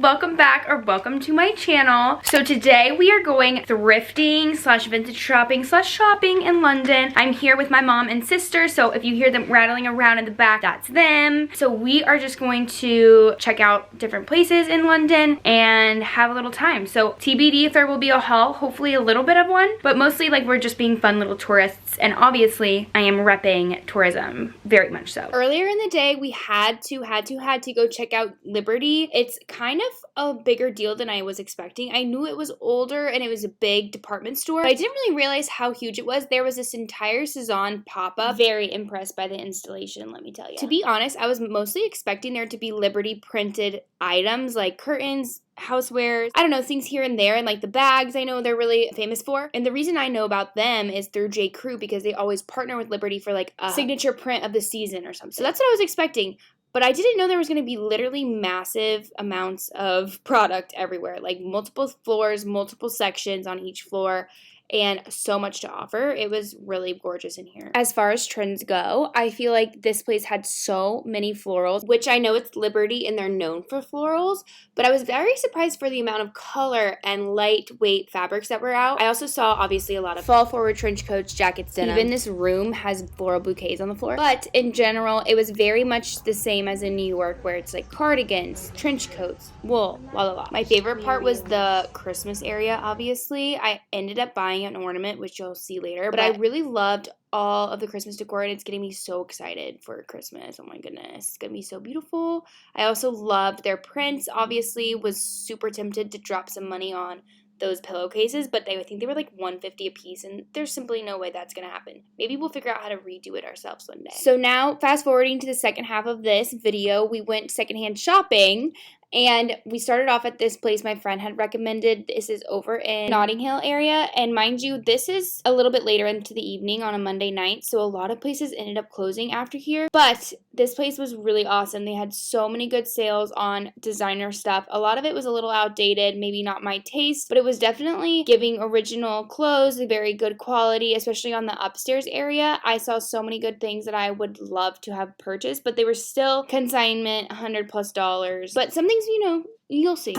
Welcome back, or welcome to my channel. So today we are going thrifting slash vintage shopping slash shopping in London. I'm here with my mom and sister, so if you hear them rattling around in the back, that's them. So we are just going to check out different places in London and have a little time. So TBD if there will be a haul, hopefully a little bit of one, but mostly like we're just being fun little tourists, and obviously I am repping tourism very much so. Earlier in the day we had to go check out Liberty. It's kind of a bigger deal than I was expecting. I knew it was older and it was a big department store, but I didn't really realize how huge it was. There was this entire SEZANE pop-up. Very impressed by the installation, let me tell you. To be honest, I was mostly expecting there to be Liberty printed items like curtains, housewares, I don't know, things here and there, and like the bags I know they're really famous for. And the reason I know about them is through J. Crew, because they always partner with Liberty for like a signature print of the season or something. So that's what I was expecting. But I didn't know there was going to be literally massive amounts of product everywhere, like multiple floors, multiple sections on each floor, and so much to offer. It was really gorgeous in here. As far as trends go, I feel like this place had so many florals, which I know it's Liberty and they're known for florals, but I was very surprised for the amount of color and lightweight fabrics that were out. I also saw obviously a lot of fall forward trench coats, jackets, denim. Even this room has floral bouquets on the floor. But in general, it was very much the same as in New York, where it's like cardigans, trench coats, wool, la la la. My favorite part was the Christmas area, obviously. I ended up buying an ornament, which you'll see later, but I really loved all of the Christmas decor, and it's getting me so excited for Christmas. Oh my goodness, it's gonna be so beautiful. I also loved their prints. Obviously was super tempted to drop some money on those pillowcases, but I think they were like $150 a piece, and there's simply no way that's gonna happen. Maybe we'll figure out how to redo it ourselves one day. So now, fast forwarding to the second half of this video, we went secondhand shopping. And we started off at this place my friend had recommended. This is over in Notting Hill area. And mind you, this is a little bit later into the evening on a Monday night. So a lot of places ended up closing after here. But this place was really awesome. They had so many good sales on designer stuff. A lot of it was a little outdated, maybe not my taste, but it was definitely giving original clothes, very good quality, especially on the upstairs area. I saw so many good things that I would love to have purchased, but they were still consignment, $100+. But something, you know, you'll see.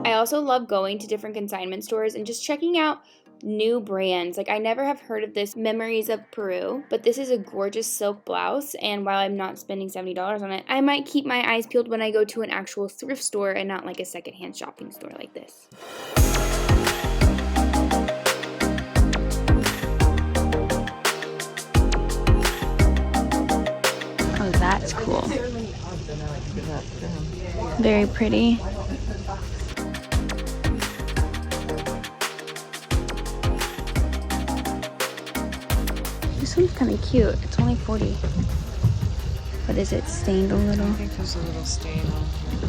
I also love going to different consignment stores and just checking out new brands. Like, I never have heard of this Memories of Peru, but this is a gorgeous silk blouse, and while I'm not spending $70 on it, I might keep my eyes peeled when I go to an actual thrift store and not like a secondhand shopping store like this. That's cool. Very pretty. This one's kind of cute. It's only $40. But is it stained a little? I think there's a little stain on here.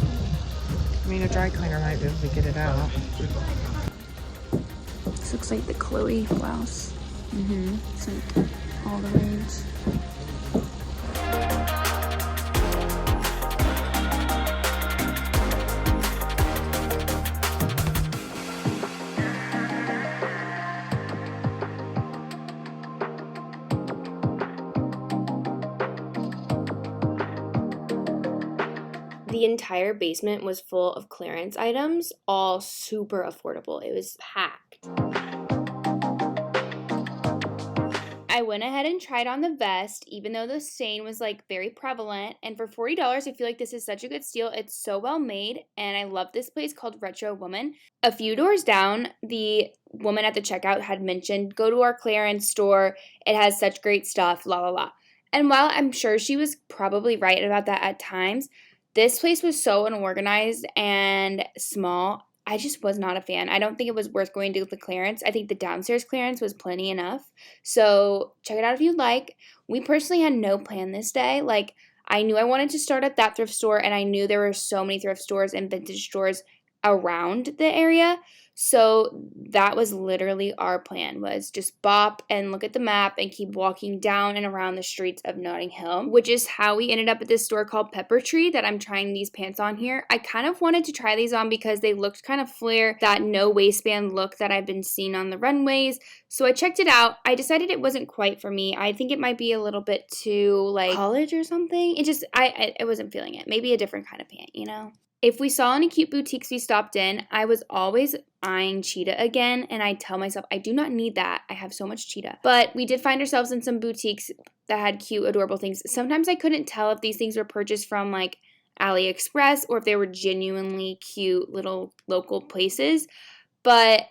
I mean, a dry cleaner might be able to get it out. This looks like the Chloe blouse. It's like all the rage. The entire basement was full of clearance items, all super affordable. It was packed. I went ahead and tried on the vest, even though the stain was like very prevalent. And for $40, I feel like this is such a good steal. It's so well made, and I love this place called Retro Woman. A few doors down, the woman at the checkout had mentioned, go to our clearance store. It has such great stuff, la la la. And while I'm sure she was probably right about that at times, this place was so unorganized and small. I just was not a fan. I don't think it was worth going to the clearance. I think the downstairs clearance was plenty enough. So check it out if you'd like. We personally had no plan this day. Like, I knew I wanted to start at that thrift store, and I knew there were so many thrift stores and vintage stores around the area. So that was literally our plan, was just bop and look at the map and keep walking down and around the streets of Notting Hill, which is how we ended up at this store called Pepper Tree that I'm trying these pants on here. I kind of wanted to try these on because they looked kind of flare, that no waistband look that I've been seeing on the runways. So I checked it out. I decided it wasn't quite for me. I think it might be a little bit too like college or something. It just, I wasn't feeling it. Maybe a different kind of pant, you know? If we saw any cute boutiques we stopped in, I was always eyeing cheetah again, and I tell myself, I do not need that. I have so much cheetah. But we did find ourselves in some boutiques that had cute, adorable things. Sometimes I couldn't tell if these things were purchased from like AliExpress or if they were genuinely cute little local places. But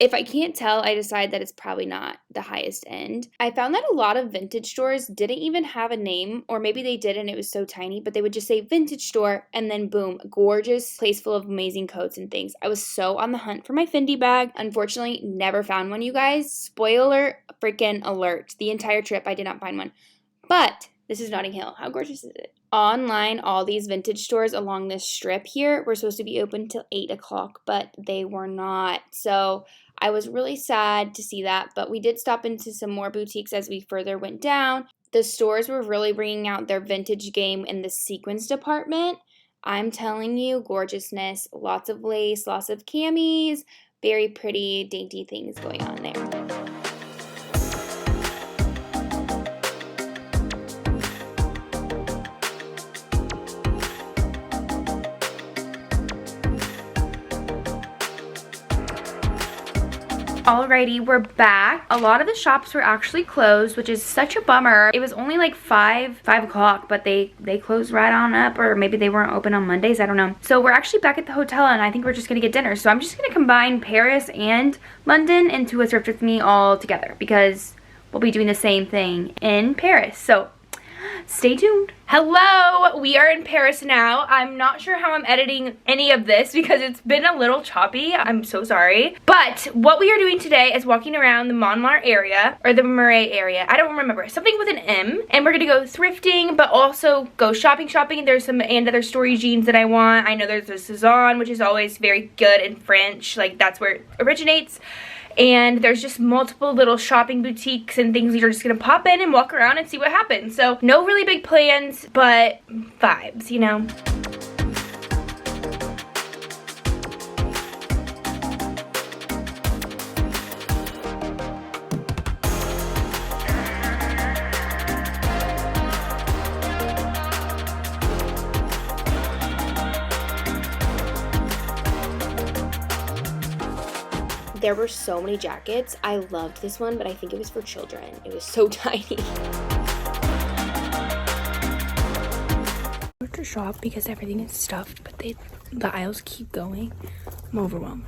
if I can't tell, I decide that it's probably not the highest end. I found that a lot of vintage stores didn't even have a name, or maybe they did and it was so tiny, but they would just say vintage store and then boom, gorgeous place full of amazing coats and things. I was so on the hunt for my Fendi bag. Unfortunately, never found one, you guys. Spoiler freaking alert. The entire trip, I did not find one. But this is Notting Hill. How gorgeous is it? Online, all these vintage stores along this strip here were supposed to be open till 8 o'clock, but they were not. So I was really sad to see that, but we did stop into some more boutiques as we further went down. The stores were really bringing out their vintage game in the sequins department. I'm telling you, gorgeousness, lots of lace, lots of camis, very pretty, dainty things going on there. Alrighty, we're back. A lot of the shops were actually closed, which is such a bummer. It was only like 5 o'clock, but they closed right on up, or maybe they weren't open on Mondays, I don't know. So we're actually back at the hotel, and I think we're just gonna get dinner. So I'm just gonna combine Paris and London into a thrift with me all together because we'll be doing the same thing in Paris. So stay tuned. Hello, we are in Paris now. I'm not sure how I'm editing any of this because it's been a little choppy. I'm so sorry. But what we are doing today is walking around the Montmartre area, or the Marais area. I don't remember. Something with an M. And we're gonna go thrifting, but also go shopping. There's some and other story jeans that I want. I know there's a Sezane, which is always very good in French. Like, that's where it originates. And there's just multiple little shopping boutiques and things you're just gonna pop in and walk around and see what happens. So no really big plans, but vibes, you know? There were so many jackets. I loved this one, but I think it was for children. It was so tiny. I have to shop because everything is stuffed, but the aisles keep going. I'm overwhelmed.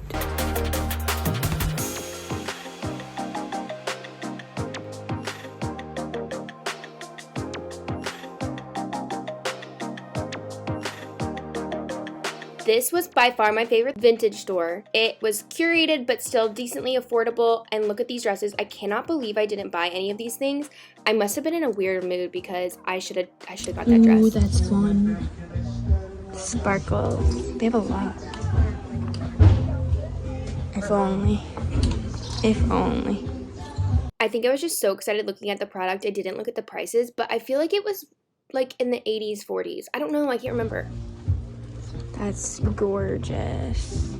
This was by far my favorite vintage store. It was curated but still decently affordable, and look at these dresses. I cannot believe I didn't buy any of these things. I must have been in a weird mood because I should have got that dress. Ooh, that's fun. Sparkles. They have a lot. If only. If only. I think I was just so excited looking at the product. I didn't look at the prices, but I feel like it was like in the 80s, 40s. I don't know. I can't remember. That's gorgeous.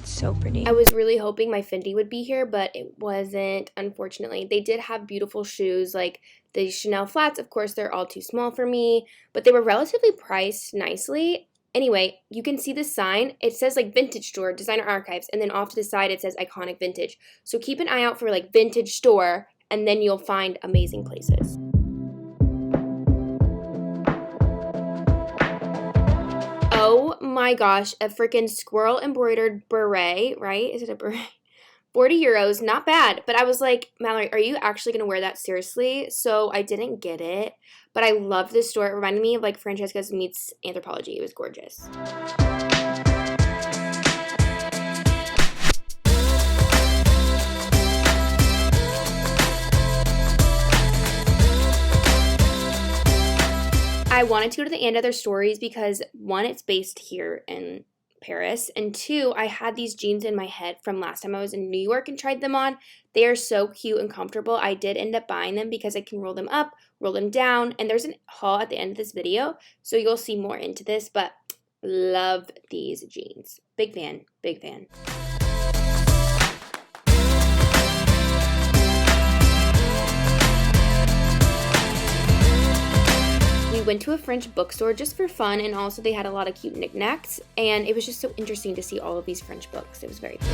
So pretty. I was really hoping my Fendi would be here, but it wasn't, unfortunately. They did have beautiful shoes, like the Chanel flats. Of course, they're all too small for me, but they were relatively priced nicely. Anyway, you can see the sign. It says like vintage store, designer archives, and then off to the side it says iconic vintage. So keep an eye out for like vintage store, and then you'll find amazing places. Oh my gosh, a freaking squirrel embroidered beret, right? Is it a beret? 40 euros, not bad. But I was like, Mallory, are you actually going to wear that seriously? So I didn't get it. But I loved this store. It reminded me of like Francesca's meets Anthropologie. It was gorgeous. I wanted to go to the And Other Stories because, one, it's based here in Paris, and two, I had these jeans in my head from last time I was in New York and tried them on. They are so cute and comfortable. I did end up buying them because I can roll them up, roll them down, and there's a haul at the end of this video, so you'll see more into this, but love these jeans. Big fan, big fan. We went to a French bookstore just for fun, and also they had a lot of cute knickknacks, and it was just so interesting to see all of these French books. It was very cool.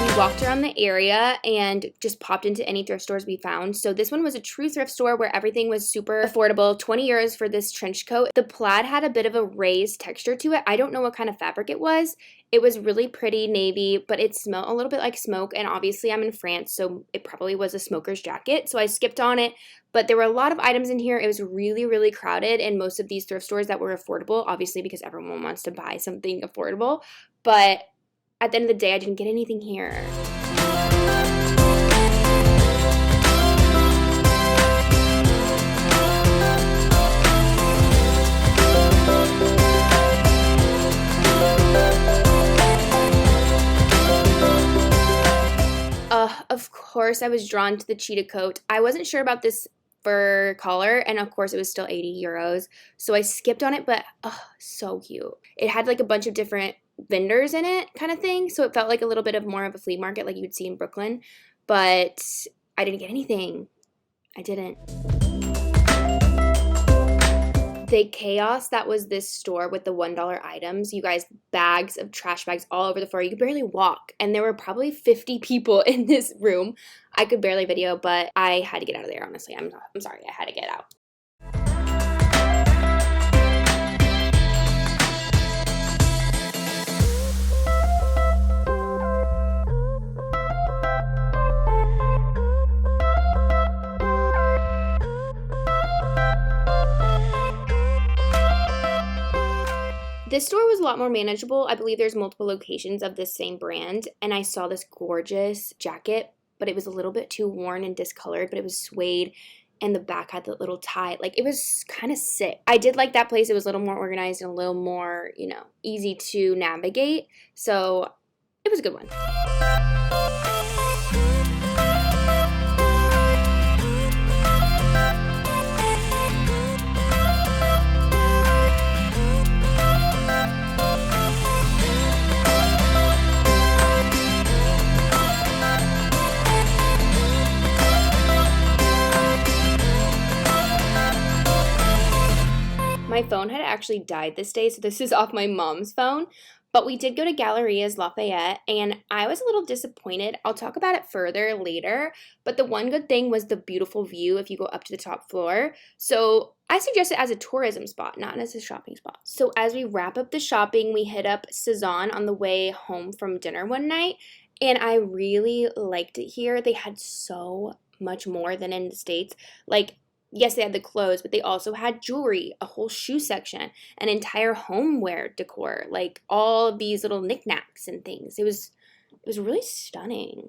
We walked around the area and just popped into any thrift stores we found. So this one was a true thrift store where everything was super affordable. 20 euros for this trench coat. The plaid had a bit of a raised texture to it. I don't know what kind of fabric it was. It was really pretty navy, but it smelled a little bit like smoke, and obviously I'm in France, so it probably was a smoker's jacket, so I skipped on it. But there were a lot of items in here. It was really, really crowded in most of these thrift stores that were affordable, obviously because everyone wants to buy something affordable. But at the end of the day, I didn't get anything here. Of course, I was drawn to the cheetah coat. I wasn't sure about this fur collar, and of course, it was still 80 euros. So I skipped on it, but so cute. It had like a bunch of different vendors in it kind of thing, so it felt like a little bit of more of a flea market like you would see in Brooklyn. But I didn't get anything. I didn't. The chaos that was this store with the $1 items, you guys, bags of trash bags all over the floor. You could barely walk, and there were probably 50 people in this room. I could barely video, but I had to get out of there, honestly. I'm sorry, I had to get out. This store was a lot more manageable. I believe there's multiple locations of this same brand, and I saw this gorgeous jacket, but it was a little bit too worn and discolored, but it was suede, and the back had the little tie. Like, it was kind of sick. I did like that place. It was a little more organized and a little more, you know, easy to navigate, so it was a good one. My phone had actually died this day, so this is off my mom's phone. But we did go to Galerias Lafayette, and I was a little disappointed. I'll talk about it further later, but the one good thing was the beautiful view if you go up to the top floor. So I suggest it as a tourism spot, not as a shopping spot. So as we wrap up the shopping, we hit up SEZANE on the way home from dinner one night, and I really liked it here. They had so much more than in the States. Like, yes, they had the clothes, but they also had jewelry, a whole shoe section, an entire homeware decor, like all of these little knickknacks and things. It was really stunning.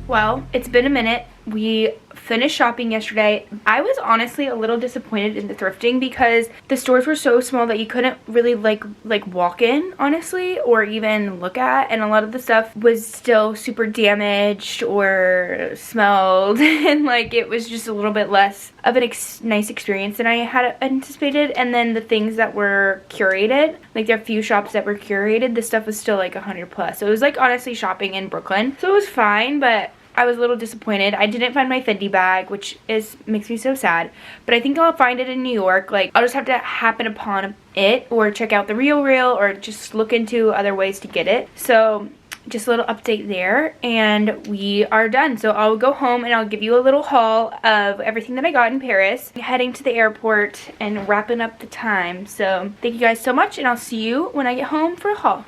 Well, it's been a minute. We finished shopping yesterday. I was honestly a little disappointed in the thrifting because the stores were so small that you couldn't really like walk in, honestly, or even look at, and a lot of the stuff was still super damaged or smelled and like it was just a little bit less of a nice experience than I had anticipated. And then the things that were curated, like there are a few shops that were curated, the stuff was still like 100 plus. So it was like honestly shopping in Brooklyn. So it was fine, but I was a little disappointed. I didn't find my Fendi bag, which makes me so sad. But I think I'll find it in New York. Like, I'll just have to happen upon it or check out the Real or just look into other ways to get it. So just a little update there, and we are done. So I'll go home and I'll give you a little haul of everything that I got in Paris. I'm heading to the airport and wrapping up the time. So thank you guys so much, and I'll see you when I get home for a haul.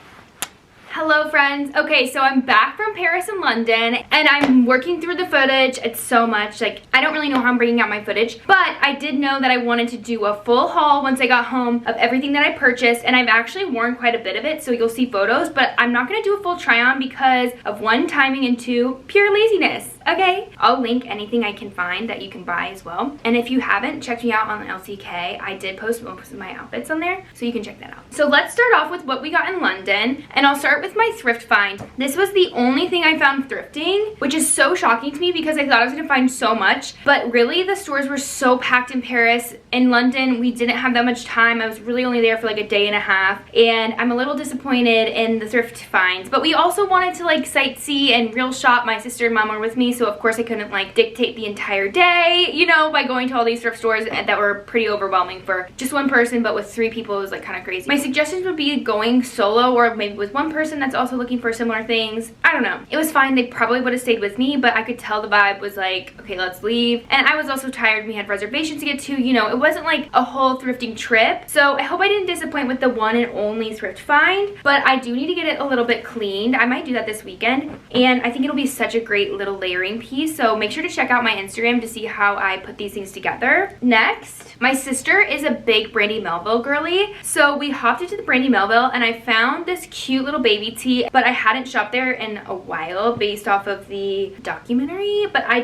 Hello friends. Okay, so I'm back from Paris and London and I'm working through the footage. It's so much, like I don't really know how I'm bringing out my footage, but I did know that I wanted to do a full haul once I got home of everything that I purchased, and I've actually worn quite a bit of it, so you'll see photos, but I'm not going to do a full try on because of one, timing, and two, pure laziness. Okay, I'll link anything I can find that you can buy as well. And if you haven't checked me out on the LCK, I did post most of my outfits on there, so you can check that out. So let's start off with what we got in London, and I'll start with my thrift find. This was the only thing I found thrifting, which is so shocking to me because I thought I was gonna find so much, but really the stores were so packed in Paris. In London, we didn't have that much time. I was really only there for like a day and a half, and I'm a little disappointed in the thrift finds, but we also wanted to like sightsee and real shop. My sister and mom were with me, so of course I couldn't like dictate the entire day, you know, by going to all these thrift stores that were pretty overwhelming for just one person, but with 3 people it was like kind of crazy. My suggestions would be going solo or maybe with one person that's also looking for similar things. I don't know. It was fine. They probably would have stayed with me, but I could tell the vibe was like, okay, let's leave. And I was also tired. We had reservations to get to, you know, it wasn't like a whole thrifting trip. So I hope I didn't disappoint with the one and only thrift find, but I do need to get it a little bit cleaned. I might do that this weekend, and I think it'll be such a great little layering piece. So make sure to check out my Instagram to see how I put these things together. Next, my sister is a big Brandy Melville girly, so we hopped into the Brandy Melville and I found this cute little baby tee, but I hadn't shopped there in a while based off of the documentary, but I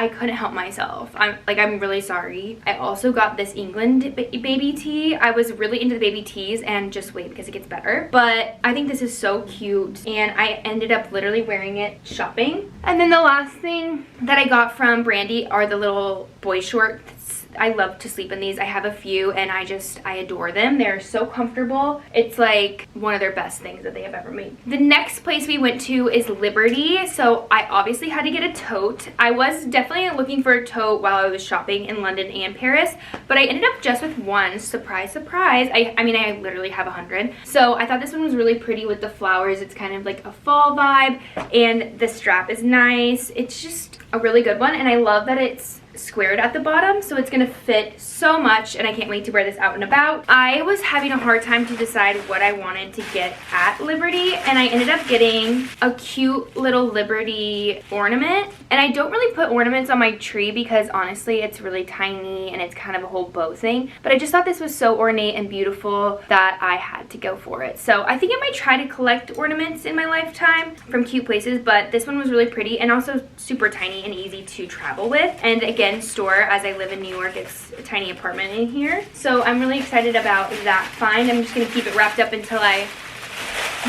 couldn't help myself. I'm really sorry. I also got this England baby tee. I was really into the baby tees, and just wait because it gets better, but I think this is so cute and I ended up literally wearing it shopping. And then the last thing that I got from Brandy are the little boy shorts. I love to sleep in these. I have a few and I adore them. They're so comfortable. It's like one of their best things that they have ever made. The next place we went to is Liberty. So I obviously had to get a tote. I was definitely looking for a tote while I was shopping in London and Paris, but I ended up just with one. Surprise, surprise. I mean, I literally have 100. So I thought this one was really pretty with the flowers. It's kind of like a fall vibe, and the strap is nice. It's just a really good one, and I love that it's squared at the bottom, so it's gonna fit so much, and I can't wait to wear this out and about. I was having a hard time to decide what I wanted to get at Liberty, and I ended up getting a cute little Liberty ornament. And I don't really put ornaments on my tree because honestly it's really tiny and it's kind of a whole bow thing, but I just thought this was so ornate and beautiful that I had to go for it. So I think I might try to collect ornaments in my lifetime from cute places, but this one was really pretty and also super tiny and easy to travel with. And again, store, as I live in New York, it's a tiny apartment in here, so I'm really excited about that find. I'm just gonna keep it wrapped up until I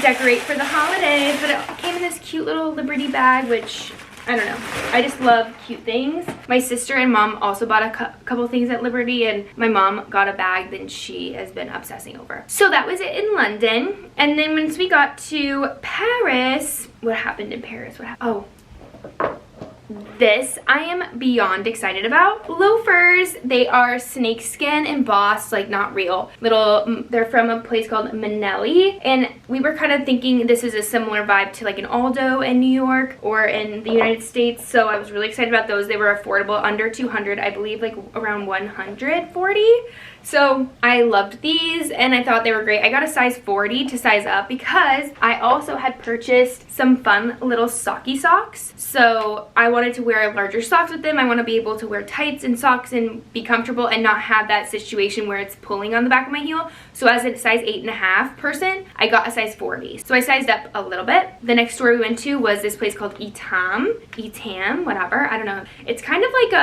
decorate for the holidays, but it came in this cute little Liberty bag, which I don't know, I just love cute things. My sister and mom also bought a couple things at Liberty, and my mom got a bag that she has been obsessing over. So that was it in London. And then once we got to Paris, what happened in Paris? Oh, this I am beyond excited about. Loafers. They are snakeskin embossed, like not real. They're from a place called MINELLI, and we were kind of thinking this is a similar vibe to like an Aldo in New York or in the United States, so I was really excited about those. They were affordable, under 200, I believe, like around 140. So I loved these and I thought they were great. I got a size 40 to size up because I also had purchased some fun little socky socks. So I wanted to wear larger socks with them. I want to be able to wear tights and socks and be comfortable and not have that situation where it's pulling on the back of my heel. So as a size 8.5 person, I got a size 40. So I sized up a little bit. The next store we went to was this place called ETAM, whatever. I don't know. It's kind of like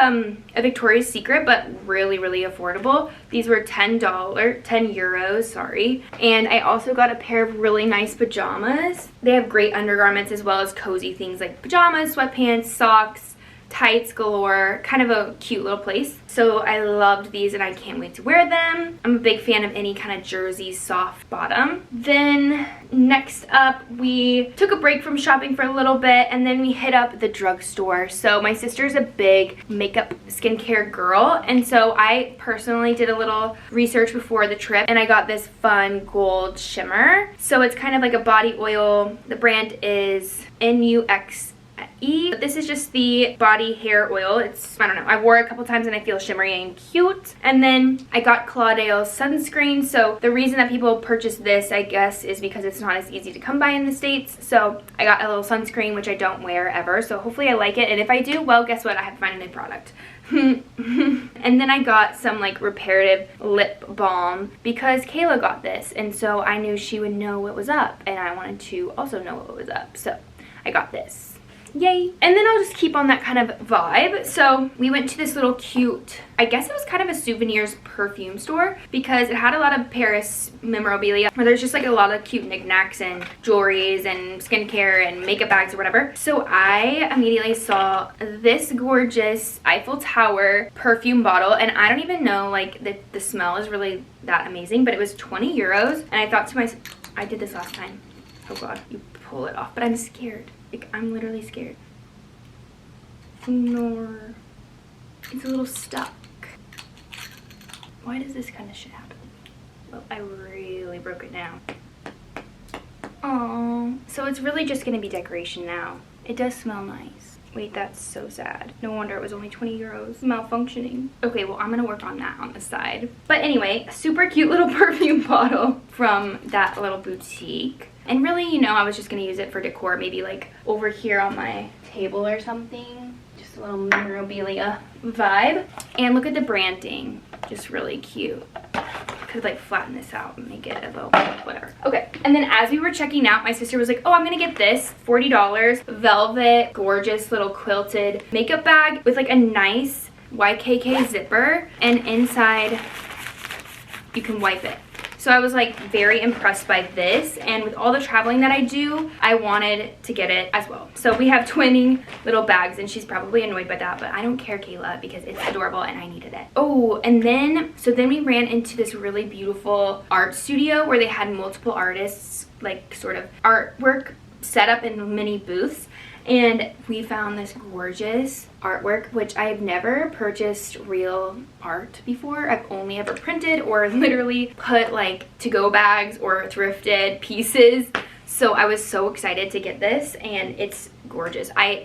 a Victoria's Secret, but really, really affordable. These were $10 euros, sorry. And I also got a pair of really nice pajamas. They have great undergarments as well as cozy things like pajamas, sweatpants, socks, tights galore. Kind of a cute little place. So I loved these and I can't wait to wear them. I'm a big fan of any kind of jersey soft bottom. Then next up, we took a break from shopping for a little bit and then we hit up the drugstore. So my sister's a big makeup skincare girl, and so I personally did a little research before the trip and I got this fun gold shimmer. So it's kind of like a body oil. The brand is NUX E. But this is just the body hair oil. It's, I don't know, I wore it a couple times and I feel shimmery and cute. And then I got Claudale's sunscreen. So the reason that people purchase this, I guess, is because it's not as easy to come by in the States. So I got a little sunscreen, which I don't wear ever. So hopefully I like it. And if I do, well, guess what? I have to find a new product. And then I got some like reparative lip balm because Kayla got this, and so I knew she would know what was up, and I wanted to also know what was up, so I got this. Yay. And then I'll just keep on that kind of vibe. So we went to this little cute, I guess it was kind of a souvenirs perfume store because it had a lot of Paris memorabilia where there's just like a lot of cute knickknacks and jewelries and skincare and makeup bags or whatever. So I immediately saw this gorgeous Eiffel Tower perfume bottle, and I don't even know like the smell is really that amazing, but it was 20 euros. And I thought to myself, I did this last time. Oh God, you pull it off, but I'm scared. Like, I'm literally scared. No. It's a little stuck. Why does this kind of shit happen? Well, I really broke it now. Oh, so it's really just gonna be decoration now. It does smell nice. Wait, that's so sad. No wonder it was only 20 euros. Malfunctioning. Okay, well, I'm gonna work on that on the side. But anyway, a super cute little perfume bottle from that little boutique. And really, you know, I was just gonna use it for decor, maybe like over here on my table or something. Just a little memorabilia vibe. And look at the branding, just really cute. Could like flatten this out and make it a little whatever. Okay, and then as we were checking out, my sister was like, oh, I'm gonna get this $40 velvet gorgeous little quilted makeup bag with like a nice YKK zipper, and inside you can wipe it. So I was like very impressed by this, and with all the traveling that I do, I wanted to get it as well. So we have twinning little bags, and she's probably annoyed by that, but I don't care, Kayla, because it's adorable and I needed it. Oh, and then, so then we ran into this really beautiful art studio where they had multiple artists, like sort of artwork set up in mini booths. And we found this gorgeous artwork, which I've never purchased real art before. I've only ever printed or literally put like to-go bags or thrifted pieces. So I was so excited to get this, and it's gorgeous. I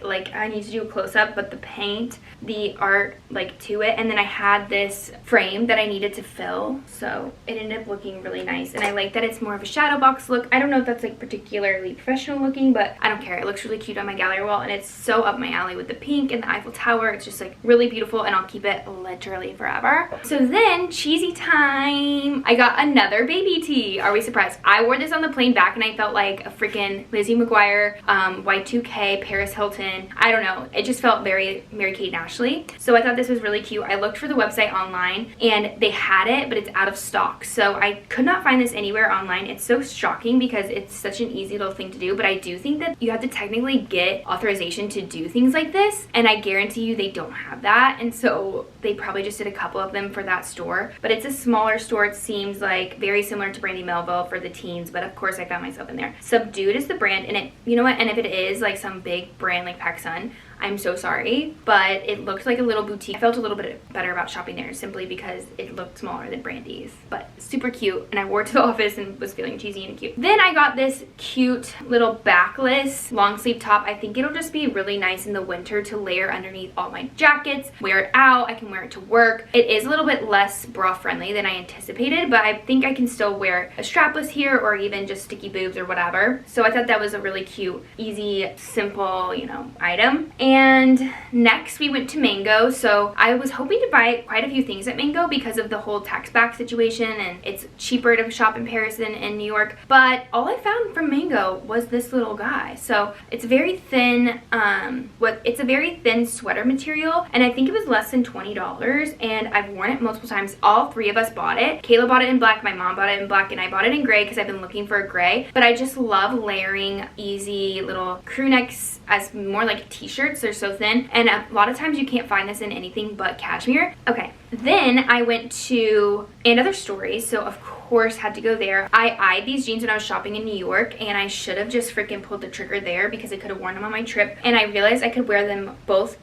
need to do a close-up, but the paint, the art like to it, and then I had this frame that I needed to fill, so it ended up looking really nice. And I like that it's more of a shadow box look. I don't know if that's like particularly professional looking, but I don't care. It looks really cute on my gallery wall, and it's so up my alley with the pink and the Eiffel Tower. It's just like really beautiful, and I'll keep it literally forever. So then, cheesy time. I got another baby tee. Are we surprised? I wore this on the plane back, and I felt like a freaking Lizzie McGuire, Y2K, Paris Hilton. I don't know. It just felt very Mary-Kate and Ashley. So I thought this was really cute. I looked for the website online, and they had it, but it's out of stock. So I could not find this anywhere online. It's so shocking because it's such an easy little thing to do, but I do think that you have to technically get authorization to do things like this, and I guarantee you they don't have that. And so they probably just did a couple of them for that store, but it's a smaller store. It seems like very similar to Brandy Melville for the teens, but of course I found myself in there. SUBDUED is the brand, and it, you know what, and if it is like some big brand like PacSun, I'm so sorry, but it looked like a little boutique. I felt a little bit better about shopping there simply because it looked smaller than Brandy's, but super cute, and I wore it to the office and was feeling cheesy and cute. Then I got this cute little backless long sleeve top. I think it'll just be really nice in the winter to layer underneath all my jackets, wear it out. I can wear it to work. It is a little bit less bra friendly than I anticipated, but I think I can still wear a strapless here or even just sticky boobs or whatever. So I thought that was a really cute, easy, simple, you know, item. And next we went to Mango. So I was hoping to buy quite a few things at Mango because of the whole tax back situation, and it's cheaper to shop in Paris than in New York. But all I found from Mango was this little guy. So it's very thin, it's a very thin sweater material, and I think it was less than $20, and I've worn it multiple times. All three of us bought it. Kayla bought it in black, my mom bought it in black, and I bought it in gray because I've been looking for a gray. But I just love layering easy little crew necks as more like t-shirts. They're so thin, and a lot of times you can't find this in anything but cashmere. Okay, then I went to Another Story, so of course had to go there. I eyed these jeans when I was shopping in New York, and I should have just freaking pulled the trigger there because I could have worn them on my trip, and I realized I could wear them both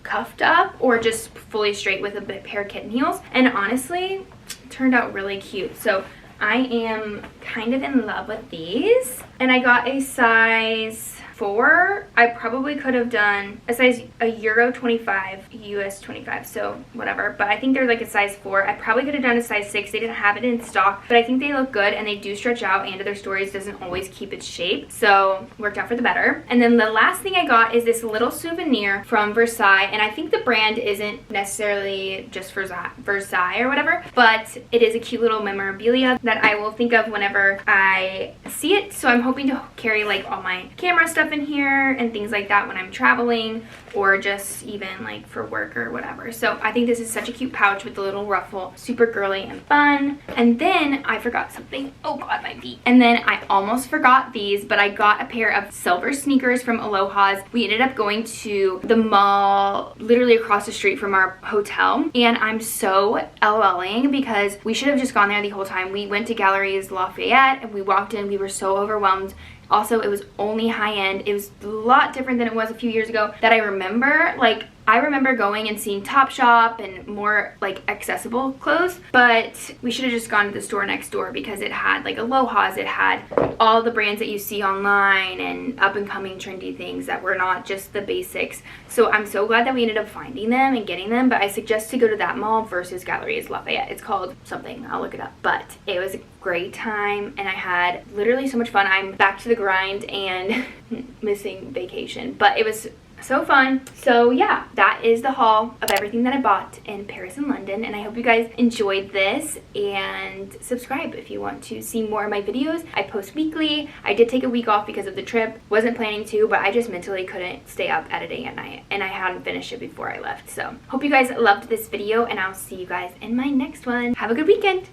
cuffed up or just fully straight with a pair of kitten heels, and honestly it turned out really cute. So I am kind of in love with these, and I got a size 4, I probably could have done a Euro 25, US 25, so whatever. But I think they're like a size 4. I probably could have done a size 6. They didn't have it in stock, but I think they look good and they do stretch out, and their stories doesn't always keep its shape. So worked out for the better. And then the last thing I got is this little souvenir from Versailles, and I think the brand isn't necessarily just Versailles or whatever, but it is a cute little memorabilia that I will think of whenever I see it. So I'm hoping to carry like all my camera stuff in here and things like that when I'm traveling, or just even like for work or whatever. So I think this is such a cute pouch with the little ruffle, super girly and fun. And then I forgot something. Oh god, my feet. And then I almost forgot these, but I got a pair of silver sneakers from Aloha's. We ended up going to the mall literally across the street from our hotel, and I'm so LOLing because we should have just gone there the whole time. We went to Galeries Lafayette and we walked in, we were so overwhelmed. Also, it was only high-end. It was a lot different than it was a few years ago that I remember. Like, I remember going and seeing Topshop and more like accessible clothes, but we should have just gone to the store next door because it had like Aloha's, it had all the brands that you see online and up and coming trendy things that were not just the basics. So I'm so glad that we ended up finding them and getting them, but I suggest to go to that mall versus Galeries Lafayette. It's called something, I'll look it up, but it was a great time and I had literally so much fun. I'm back to the grind and missing vacation, but it was so fun. So yeah, that is the haul of everything that I bought in Paris and London, and I hope you guys enjoyed this, and subscribe if you want to see more of my videos. I post weekly. I did take a week off because of the trip. Wasn't planning to, but I just mentally couldn't stay up editing at night, and I hadn't finished it before I left. So hope you guys loved this video, and I'll see you guys in my next one. Have a good weekend.